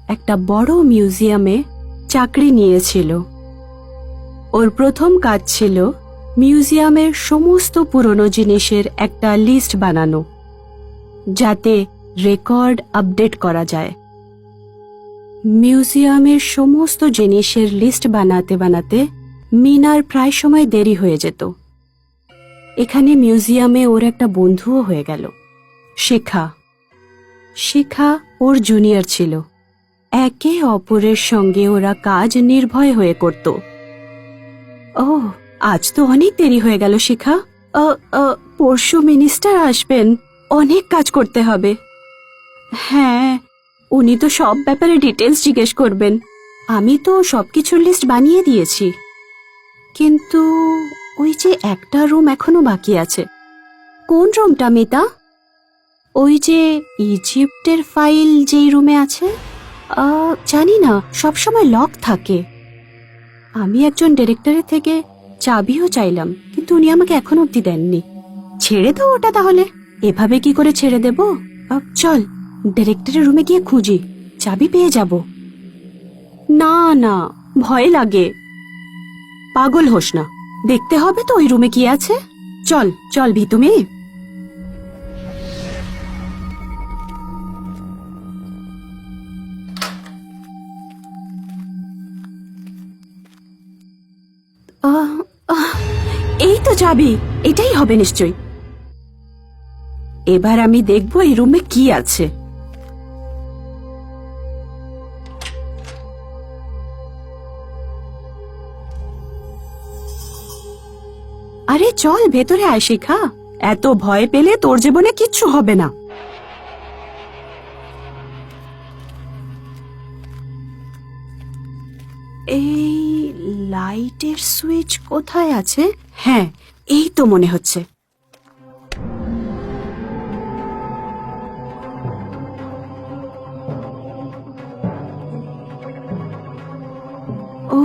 একটা বড় মিউজিয়ামে চাকরি নিয়েছিল। ওর প্রথম কাজ ছিল মিউজিয়ামের সমস্ত পুরনো জিনিসের একটা লিস্ট বানানো, যাতে রেকর্ড আপডেট করা যায়। মিউজিয়ামের সমস্ত জিনিসের লিস্ট বানাতে বানাতে মিনার প্রায় সময় দেরি হয়ে যেত। এখানে মিউজিয়ামে ওর একটা বন্ধুও হয়ে গেল, শিখা। শিখা ওর জুনিয়র ছিল। একে অপরের সঙ্গে ওরা কাজ নির্ভয় হয়ে করত। ও, আজ তো অনেক দেরি হয়ে গেল শিখা। পরশু মিনিস্টার আসবেন, অনেক কাজ করতে হবে। হ্যাঁ, উনি তো সব ব্যাপারে ডিটেলস জিজ্ঞেস করবেন। আমি তো সবকিছুর লিস্ট বানিয়ে দিয়েছি, কিন্তু ওই যে একটা রুম এখনো বাকি আছে। কোন রুমটা মিতা? ওই যে ইজিপ্টের ফাইল যেই রুমে আছে। জানি না, সবসময় লক থাকে। আমি একজন ডিরেক্টরের থেকে চাবিও চাইলাম, কিন্তু উনি আমাকে এখনো অব্দি দেননি। ছেড়ে দাও ওটা তাহলে। এভাবে কি করে ছেড়ে দেব? চল ডিরেক্টরের রুমে গিয়ে খুঁজি, চাবি পেয়ে যাব। না না, ভয় লাগে। পাগল হোস না, দেখতে হবে তো ওই রুমে কি আছে। চল চল ভিতু মেয়ে। এই তো চাবি, এটাই হবে নিশ্চয়ই। এবার আমি দেখব এই রুমে কি আছে। আরে চল ভেতরে আয় শিখা, এত ভয় পেলে তোর জীবনে কিচ্ছু হবে না। এই লাইটের সুইচ কোথায় আছে? হ্যাঁ, এই তো মনে হচ্ছে। ও,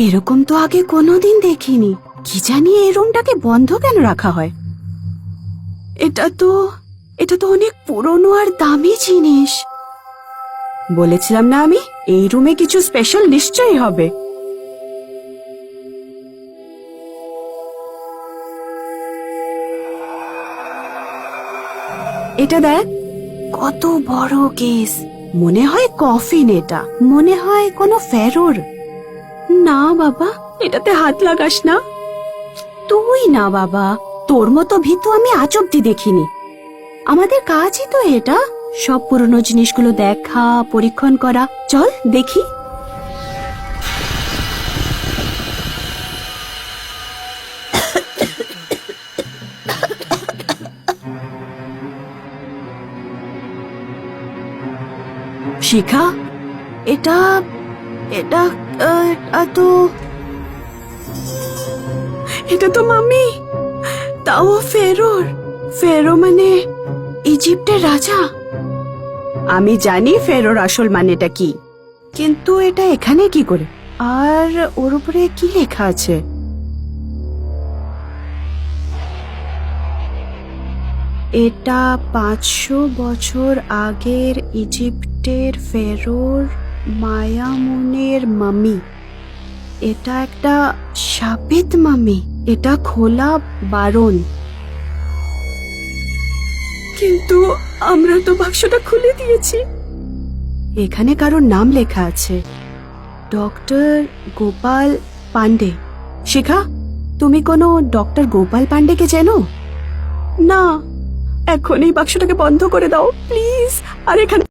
এরকম তো আগে কোনোদিন দেখিনি। কি জানি এই রুমটাকে বন্ধ কেন রাখা হয়। এটা তো অনেক পুরনো আর দামি জিনিস। বলেছিলাম না আমি, এই রুমে কিছু স্পেশাল নিশ্চয়ই হবে। এটা দেখ, কত বড় কেস। মনে হয় কফিন। এটা মনে হয় কোনো ফেরোর। না বাবা, এটাতে হাত লাগাস না। তুই না বাবা, তোর মতো ভীতু আমি আজ অব্দি দেখিনি। আমাদের কাজই তো এটা, সব পুরনো জিনিসগুলো দেখা, পরীক্ষণ করা। চল দেখি। শিখা, এটা এটা তো এটা তো মাম্মি। তাও ফেরোর। ফেরো মানে ইজিপ্টের রাজা। আমি জানি ফেরোর আসল মানেটা কি, কিন্তু এটা এখানে কি করে? আর ওর উপরে কি লেখা আছে? এটা 500 বছর আগের ইজিপ্টের ফেরোর মায়ামুনের মামি। এটা একটা শাপিত মামি। এটা খোলা বারণ। কিন্তু আমরা তো বাক্সটা খুলে দিয়েছি। এখানে কারোর নাম লেখা আছে, ডক্টর গোপাল পান্ডে। শিখা, তুমি কোনো ডক্টর গোপাল পান্ডেকে চেনো? না। এখন এই বাক্সটাকে বন্ধ করে দাও প্লিজ। আর এখানে